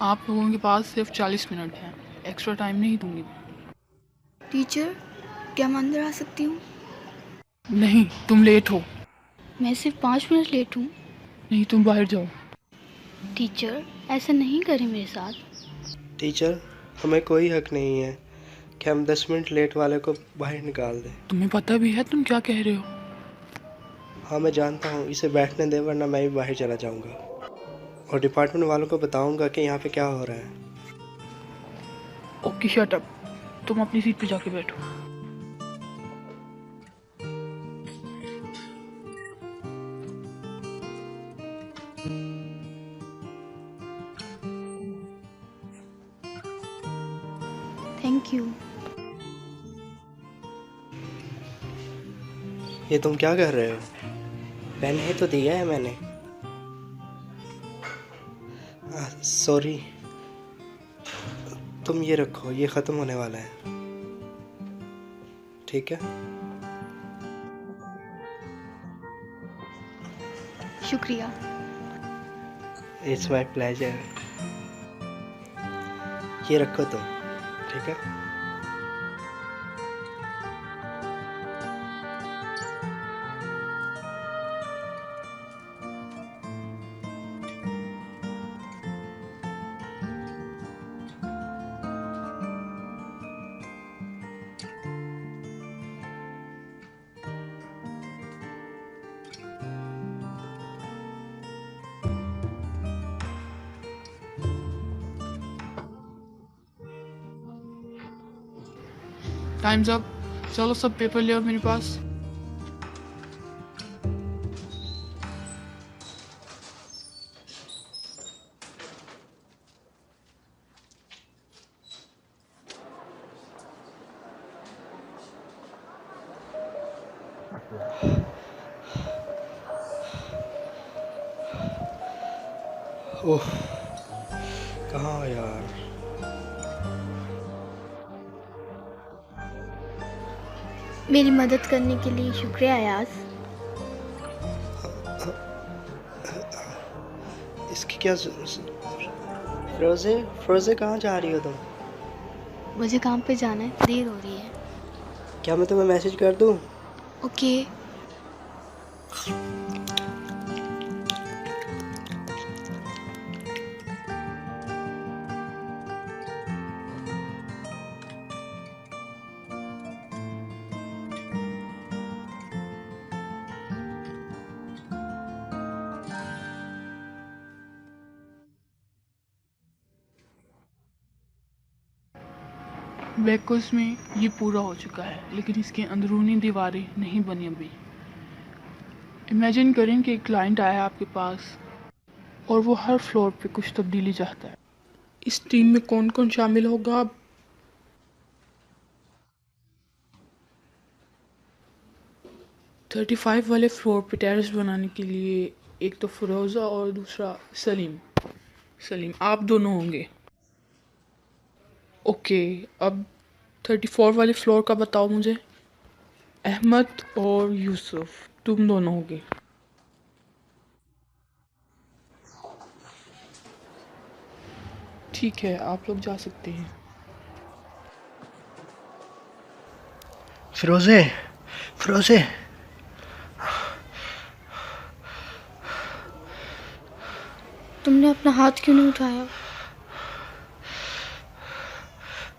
आप लोगों के पास सिर्फ 40 मिनट हैं, एक्स्ट्रा टाइम नहीं दूंगी। टीचर, क्या मैं अंदर आ सकती हूँ? नहीं, तुम लेट हो। मैं सिर्फ 5 मिनट लेट हूँ। नहीं, तुम बाहर जाओ। टीचर, ऐसा नहीं करें मेरे साथ। टीचर, हमें कोई हक नहीं है कि हम 10 मिनट लेट वाले को बाहर निकाल दें। तुम्हें पता भी है तुम क्या कह रहे हो? हाँ, मैं जानता हूँ, इसे बैठने दे वरना मैं भी बाहर चला जाऊँगा और डिपार्टमेंट वालों को बताऊँगा कि यहाँ पे क्या हो रहा है। Okay, shut up. तुम अपनी सीट पे जाके बैठो। Thank you. ये तुम क्या कर रहे हो? पेन ही तो दिया है मैंने। सॉरी, तुम ये रखो, ये ख़त्म होने वाला है। ठीक है? शुक्रिया। It's my pleasure. ये रखो तुम। ठीक है? Times up. चलो सब पेपर ले आओ मेरे पास। ओह, कहाँ हो यार? मेरी मदद करने के लिए शुक्रिया अयाज। इसकी क्या फिरोज़े, फिरोज़े कहाँ जा रही हो तुम? मुझे काम पे जाना है, देर हो रही है। क्या मैं तुम्हें मैसेज कर दूँ? ओके। बैककोर्स में ये पूरा हो चुका है, लेकिन इसकी अंदरूनी दीवारें नहीं बनी अभी। इमेजिन करें कि एक क्लाइंट आया आपके पास और वो हर फ्लोर पे कुछ तब्दीली चाहता है। इस टीम में कौन कौन शामिल होगा? 35 वाले फ्लोर पे टेरेस बनाने के लिए एक तो फिरोज़ा और दूसरा सलीम। सलीम, आप दोनों होंगे। ओके, अब 34 वाले फ्लोर का बताओ मुझे। अहमद और यूसुफ, तुम दोनों होगे। ठीक है, आप लोग जा सकते हैं। फिरोज़े, फिरोज़े, तुमने अपना हाथ क्यों नहीं उठाया?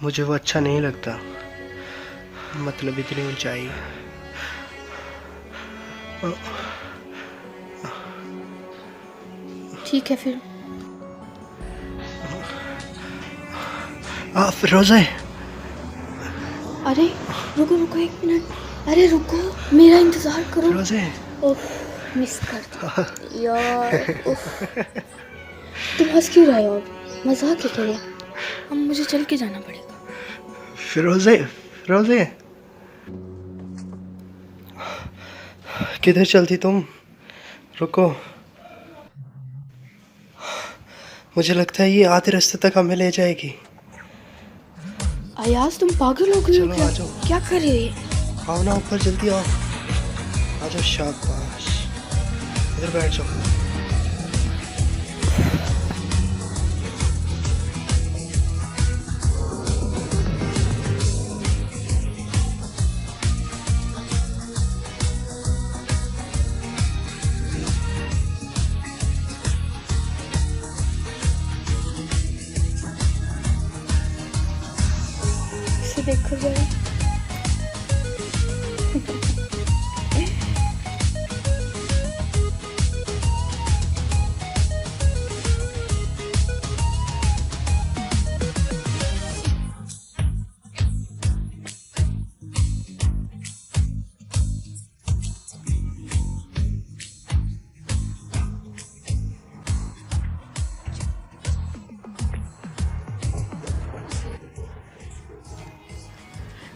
मुझे वो अच्छा नहीं लगता। मतलब इतनी ऊंचाई। ठीक है फिर। फिरोज़े, अरे रुको रुको, 1 मिनट। अरे रुको, मेरा इंतजार करो। फिरोज़े। उफ, मिस कर दिया यार। उफ, तुम हंस क्यों रहे हो? अब मजाक ही करो। अब मुझे चल के जाना पड़ेगा। फिरोज़े, फिरोज़े, किधर चलती तुम? रुको, मुझे लगता है ये आधे रास्ते तक हमें ले जाएगी। अयाज, तुम पागल हो गए हो चलो, क्या? आ जाओ। क्या कर रहे हैं? आओ ना ऊपर, जल्दी आओ। आ जाओ, शाबाश। इधर बैठ जाओ। देखो जरा।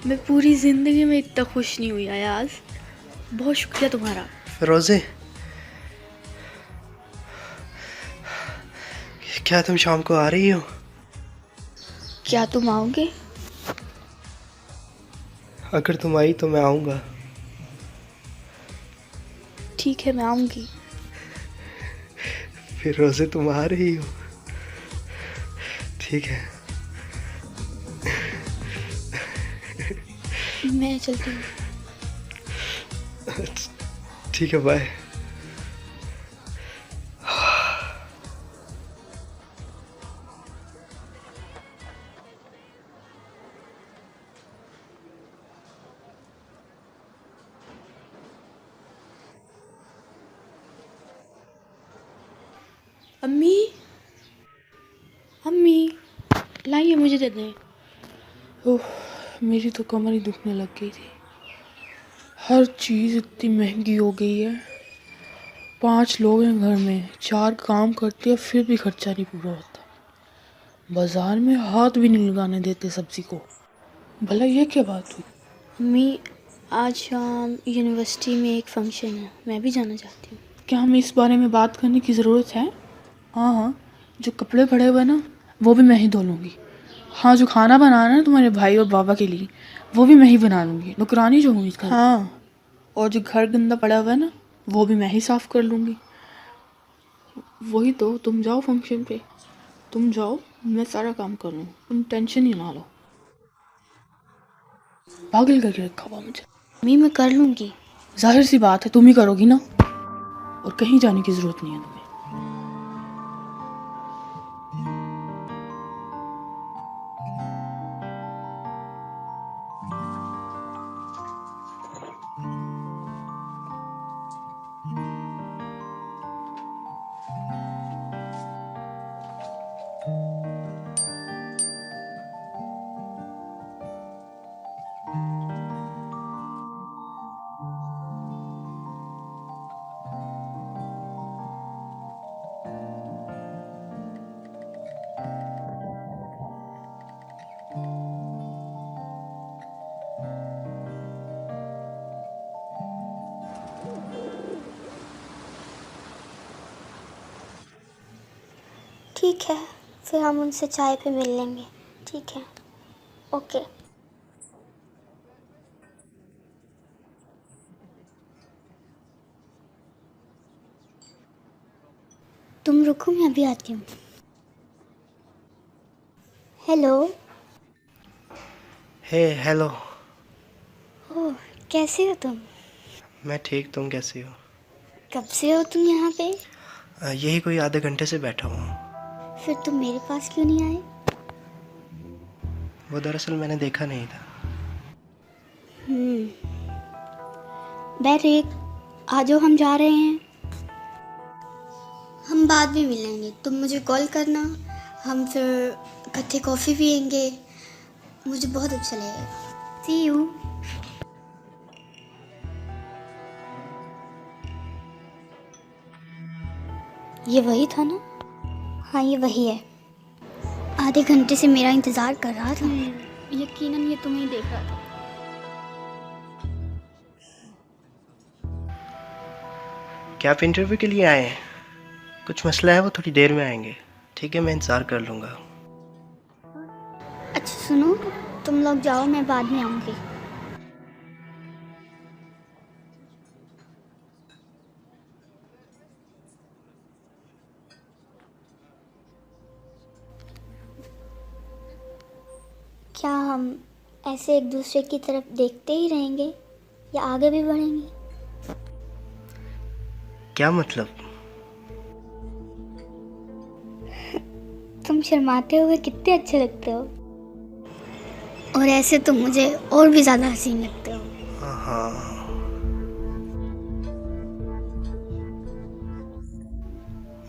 मैं पूरी ज़िंदगी में इतना खुश नहीं हुई अयाज। बहुत शुक्रिया तुम्हारा। फिरोज़े, क्या तुम शाम को आ रही हो? क्या तुम आओगे? अगर तुम आई तो मैं आऊँगा। ठीक है, मैं आऊँगी। फिरोज़े, तुम आ रही हो? ठीक है। मैं चलती हूँ। ठीक है, बाय। अम्मी, अम्मी, लाइए मुझे दे दें। ओह, मेरी तो कमर ही दुखने लग गई थी। हर चीज़ इतनी महंगी हो गई है। 5 लोग हैं घर में, 4 काम करते हैं, फिर भी खर्चा नहीं पूरा होता। बाजार में हाथ भी नहीं लगाने देते सब्जी को। भला ये क्या बात हुई? अम्मी, आज शाम यूनिवर्सिटी में एक फंक्शन है, मैं भी जाना चाहती हूँ। क्या हमें इस बारे में बात करने की ज़रूरत है? हाँ हाँ, जो कपड़े पड़े हुए ना वो भी मैं ही धो लूँगी। हाँ, जो खाना बनाना है ना तुम्हारे भाई और बाबा के लिए वो भी मैं ही बना लूँगी, नौकरानी जो हूँ इसका। हाँ, और जो घर गंदा पड़ा हुआ है ना वो भी मैं ही साफ़ कर लूँगी। वही तो, तुम जाओ फंक्शन पे, तुम जाओ, मैं सारा काम कर लूँ, तुम टेंशन ही ना लो। पागल करके रखा हुआ मुझे। अम्मी, मैं कर लूँगी। जाहिर सी बात है तुम ही करोगी ना, और कहीं जाने की ज़रूरत नहीं है तुम्हें। ठीक है, फिर हम उनसे चाय पे मिल लेंगे। ठीक है, ओके। तुम रुको, मैं अभी आती हूँ। हेलो। हे, हेलो। ओह, कैसे हो तुम? मैं ठीक, तुम कैसी हो? कब से हो तुम यहाँ पे? यही कोई आधे घंटे से बैठा हूँ। फिर तुम मेरे पास क्यों नहीं आए? वो दरअसल मैंने देखा नहीं था। बैठ, आ जाओ, हम जा रहे हैं। हम बाद में मिलेंगे, तुम मुझे कॉल करना, हम फिर इकट्ठे कॉफ़ी पियेंगे। मुझे बहुत अच्छा लगेगा। सी यू। ये वही था ना? हाँ, ये वही है। आधे घंटे से मेरा इंतज़ार कर रहा था। यकीनन ये तुम्हें देख रहा था। क्या आप इंटरव्यू के लिए आए हैं? कुछ मसला है, वो थोड़ी देर में आएंगे। ठीक है, मैं इंतज़ार कर लूँगा। अच्छा सुनो, तुम लोग जाओ, मैं बाद में आऊँगी। क्या हम ऐसे एक दूसरे की तरफ देखते ही रहेंगे या आगे भी बढ़ेंगे? क्या मतलब? तुम शर्माते हुए कितने अच्छे लगते हो। और ऐसे तो मुझे और भी ज़्यादा हसीन लगते हो। हाँ,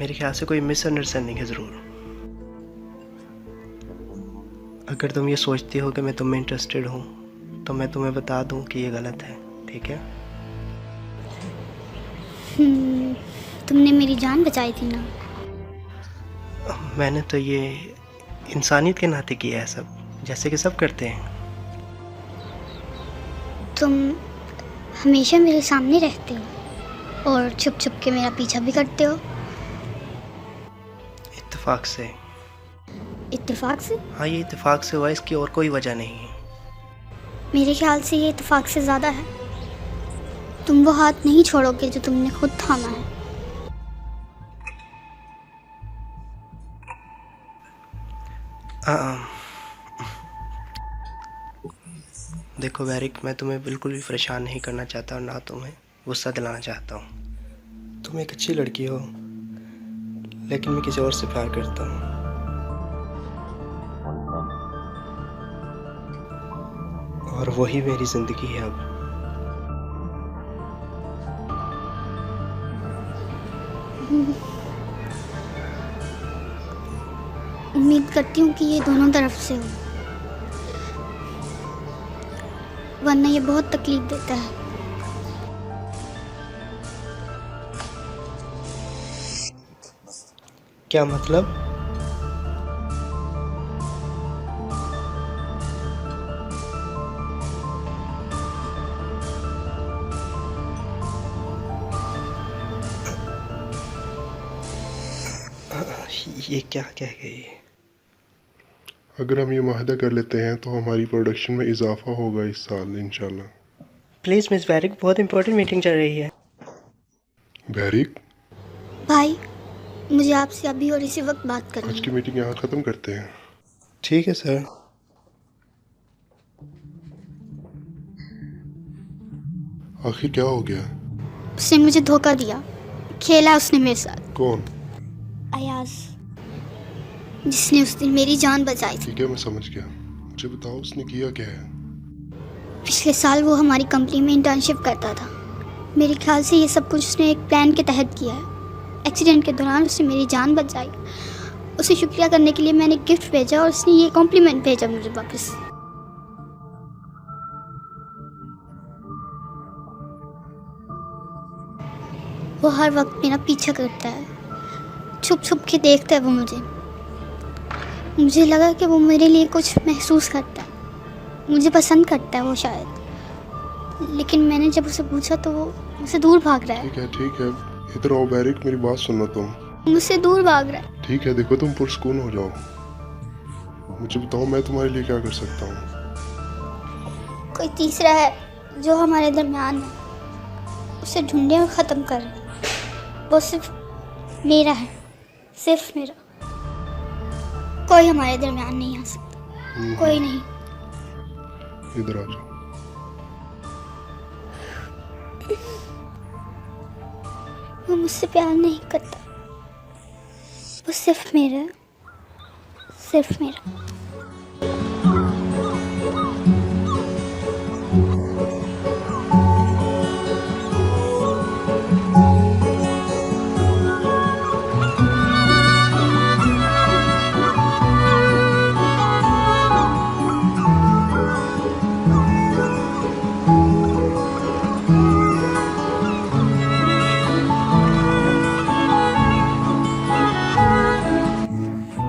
मेरे ख्याल से कोई मिसअंडरस्टैंडिंग है ज़रूर। अगर तुम ये सोचती हो कि मैं तुम में इंटरेस्टेड हूँ तो मैं तुम्हें बता दूँ कि ये गलत है, ठीक है? तुमने मेरी जान बचाई थी ना। मैंने तो ये इंसानियत के नाते किया है सब, जैसे कि सब करते हैं। तुम हमेशा मेरे सामने रहते हो और छुप छुप के मेरा पीछा भी करते हो। इत्तेफाक से। इत्तेफाक से? हाँ, ये इत्तेफाक से हुआ, इसकी और कोई वजह नहीं है। मेरे ख्याल से ये इत्तेफाक से ज़्यादा है। तुम वो हाथ नहीं छोड़ोगे जो तुमने खुद थामा है। देखो बैरिक, मैं तुम्हें बिल्कुल भी परेशान नहीं करना चाहता और ना तुम्हें गुस्सा दिलाना चाहता हूँ। तुम एक अच्छी लड़की हो, लेकिन मैं किसी और से प्यार करता हूँ। और वही मेरी ज़िंदगी है अब। उम्मीद करती हूँ कि ये दोनों तरफ से हो, वरना ये बहुत तकलीफ देता है। क्या मतलब? ये क्या कह गई? अगर हम ये माहदा कर लेते हैं तो हमारी प्रोडक्शन में इजाफा होगा इस साल इंशाल्लाह। प्लीज़ मिस बैरिक, बहुत इंपॉर्टेंट मीटिंग चल रही है। बैरिक, भाई, मुझे आपसे अभी और इसी वक्त बात करनी आज है। की मीटिंग यहाँ ख़त्म करते हैं। ठीक है सर। आखिर क्या हो गया? उसने मुझे धोखा दिया, खेला उसने मेरे साथ। कौन? अयाज, जिसने उस दिन मेरी जान बचाई थी। ठीक है, मैं समझ गया। मुझे बताओ उसने किया क्या है? पिछले साल वो हमारी कंपनी में इंटर्नशिप करता था। मेरे ख्याल से ये सब कुछ उसने एक प्लान के तहत किया है। एक्सीडेंट के दौरान उसने मेरी जान बचाई। उसे शुक्रिया करने के लिए मैंने गिफ्ट भेजा और उसने ये कॉम्प्लीमेंट भेजा मुझे वापस। वो हर वक्त मेरा पीछा करता है, छुप छुप के देखता है वो मुझे लगा कि वो मेरे लिए कुछ महसूस करता है, मुझे पसंद करता है वो शायद। लेकिन मैंने जब उसे पूछा तो वो मुझसे दूर भाग रहा है। ठीक है, इधर आओ बैरिक, मेरी बात सुनो तुम। मुझसे दूर भाग रहा है। ठीक है, देखो तुम पुरसकून हो जाओ। मुझे बताओ मैं तुम्हारे लिए क्या कर सकता हूँ? कोई तीसरा है जो हमारे दरमियान है, उसे ढूंढे और ख़त्म कर। वो सिर्फ मेरा है, सिर्फ मेरा। कोई हमारे दरमियान नहीं आ सकता, कोई नहीं। इधर आ जाओ। वो मुझसे प्यार नहीं करता, वो सिर्फ मेरा है, सिर्फ मेरा।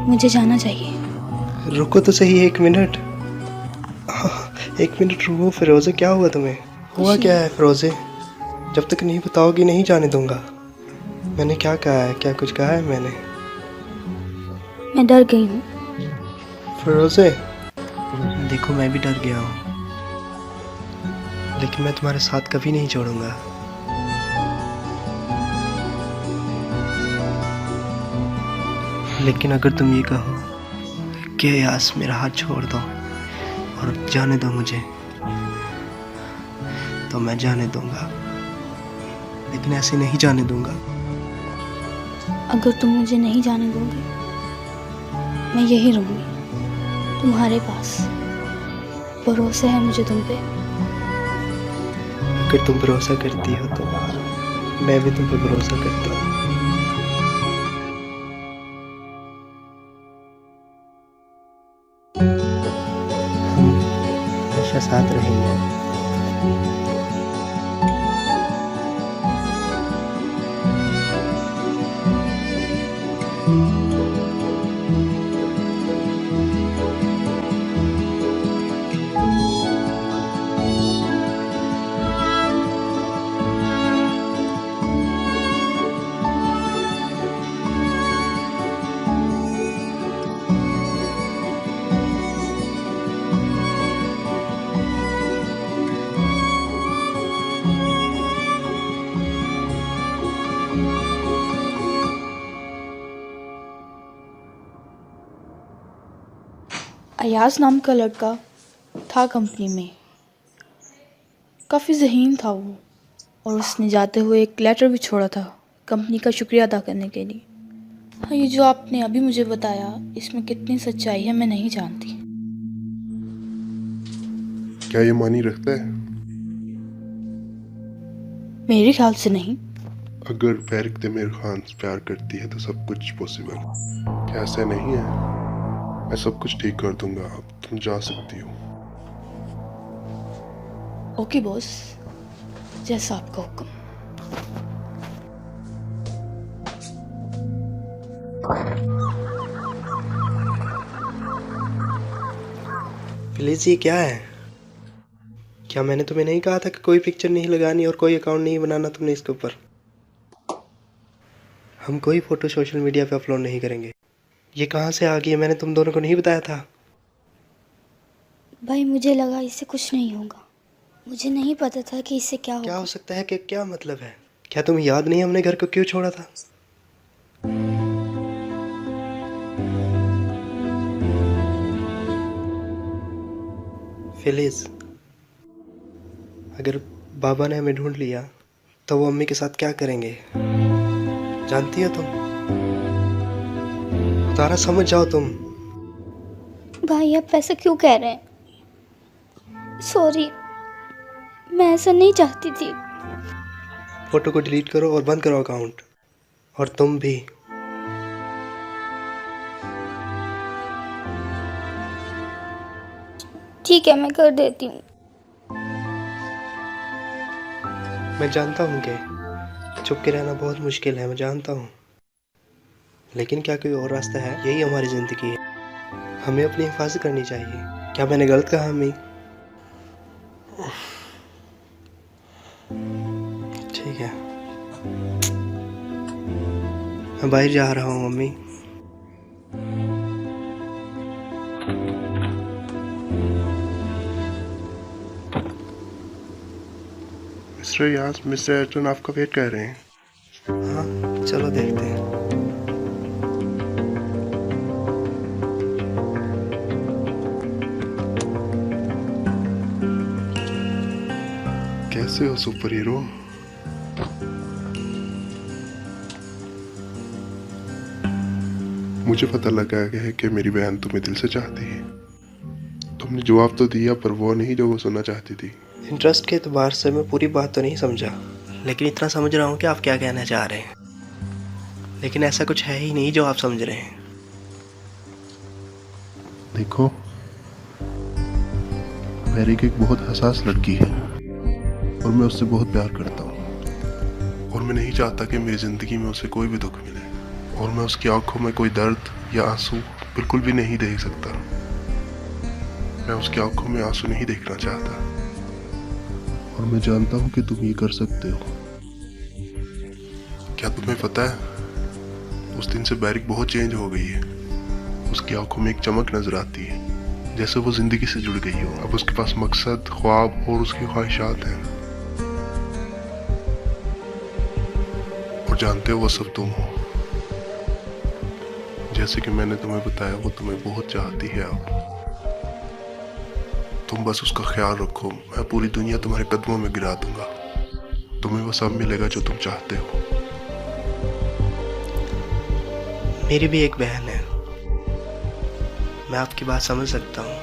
मुझे जाना चाहिए। रुको तो सही, 1 मिनट। 1 मिनट रुको। फिरोज़े, क्या हुआ तुम्हें? हुआ क्या है फिरोज़े? जब तक नहीं बताओगी नहीं जाने दूंगा। मैंने क्या कहा है? क्या कुछ कहा है मैंने? मैं डर गई हूँ। फिरोज़े, देखो मैं भी डर गया हूँ, लेकिन मैं तुम्हारे साथ कभी नहीं छोड़ूंगा। लेकिन अगर तुम ये कहो कि यास मेरा हाथ छोड़ दो और जाने दो मुझे, तो मैं जाने दूंगा, लेकिन ऐसे नहीं जाने दूंगा। अगर तुम मुझे नहीं जाने दोगे, मैं यही रहूँगी, तुम्हारे पास। भरोसा है मुझे तुम पे। अगर तुम भरोसा करती हो तो मैं भी तुम पे भरोसा करता हूँ। हम हमेशा साथ रहेंगे। अयाज नाम का लड़का था कंपनी में। काफ़ी ज़हीन था वो, और उसने जाते हुए एक लेटर भी छोड़ा था कंपनी का शुक्रिया अदा करने के लिए। हाँ, ये जो आपने अभी मुझे बताया, इसमें कितनी सच्चाई है मैं नहीं जानती। क्या ये मानी रखता है? मेरे ख्याल से नहीं। अगर बैरिक तेमेर खान से प्यार करती है तो सब कुछ पॉसिबल। क्या ऐसा नहीं है? मैं सब कुछ ठीक कर दूंगा, अब तुम जा सकती हो। ओके बॉस, जैसा आपका हुक्म। प्लीज ये क्या है? क्या मैंने तुम्हें नहीं कहा था कि कोई पिक्चर नहीं लगानी और कोई अकाउंट नहीं बनाना तुमने इसके ऊपर? हम कोई फोटो सोशल मीडिया पे अपलोड नहीं करेंगे। ये कहाँ से आ गई है? मैंने तुम दोनों को नहीं बताया था? भाई मुझे लगा इससे कुछ नहीं होगा, मुझे नहीं पता था कि इससे क्या क्या होगा। हो सकता है कि क्या मतलब है? क्या तुम्हें याद नहीं हमने घर को क्यों छोड़ा था? फिलिस, अगर बाबा ने हमें ढूंढ लिया तो वो अम्मी के साथ क्या करेंगे जानती हो तुम? तारा समझ जाओ तुम। भाई आप ऐसा क्यों कह रहे हैं? सॉरी, मैं ऐसा नहीं चाहती थी। फोटो को डिलीट करो और बंद करो अकाउंट, और तुम भी। ठीक है, मैं कर देती हूँ। मैं जानता हूँ कि चुप के रहना बहुत मुश्किल है, मैं जानता हूँ, लेकिन क्या कोई और रास्ता है? यही हमारी ज़िंदगी है, हमें अपनी हिफाजत करनी चाहिए। क्या मैंने गलत कहा अम्मी? ठीक है, मैं बाहर जा रहा हूँ मम्मी। मिस्टर यास, मिस्टर एटन आपका वेट कर रहे हैं। हाँ, चलो देखते हैं। कैसे हो सुपर हीरो? मुझे पता लगा है कि मेरी बहन तुम्हें दिल से चाहती है। तुमने जवाब तो दिया, पर वो नहीं जो वो सुनना चाहती थी। इंटरेस्ट के एतबार से मैं पूरी बात तो नहीं समझा, लेकिन इतना समझ रहा हूँ कि आप क्या कहना चाह रहे हैं। लेकिन ऐसा कुछ है ही नहीं जो आप समझ रहे हैं। देखो, बैरिक एक बहुत हसास लड़की है और मैं उससे बहुत प्यार करता हूँ, और मैं नहीं चाहता कि मेरी ज़िंदगी में उसे कोई भी दुख मिले, और मैं उसकी आंखों में कोई दर्द या आंसू बिल्कुल भी नहीं देख सकता। मैं उसकी आंखों में आंसू नहीं देखना चाहता, और मैं जानता हूँ कि तुम ये कर सकते हो। क्या तुम्हें पता है, उस दिन से बैरिक बहुत चेंज हो गई है। उसकी आंखों में एक चमक नजर आती है, जैसे वो जिंदगी से जुड़ गई हो। अब उसके पास मकसद, ख्वाब और उसकी ख्वाहिशात हैं। और जानते हो वो सब तुम हो। जैसे कि मैंने तुम्हें बताया, वो तुम्हें बहुत चाहती है। अब तुम बस उसका ख्याल रखो, मैं पूरी दुनिया तुम्हारे कदमों में गिरा दूंगा। तुम्हें वो सब मिलेगा जो तुम चाहते हो। मेरी भी एक बहन है, मैं आपकी बात समझ सकता हूँ,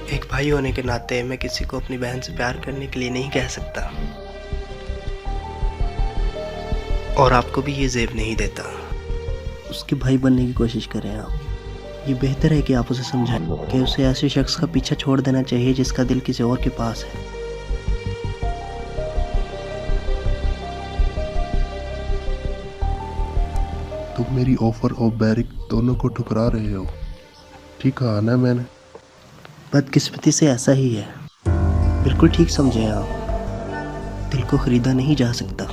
एक भाई होने के नाते मैं किसी को अपनी बहन से प्यार करने के लिए नहीं कह सकता, और आपको भी ये ज़ेब नहीं देता। उसके भाई बनने की कोशिश करें आप। ये बेहतर है कि आप उसे समझाएं कि उसे ऐसे शख्स का पीछा छोड़ देना चाहिए जिसका दिल किसी और के पास है। तुम मेरी ऑफर और बैरिक दोनों को ठुकरा रहे हो। ठीक कहा ना मैंने? बदकिस्मती से ऐसा ही है। बिल्कुल ठीक समझे आप। दिल को खरीदा नहीं जा सकता।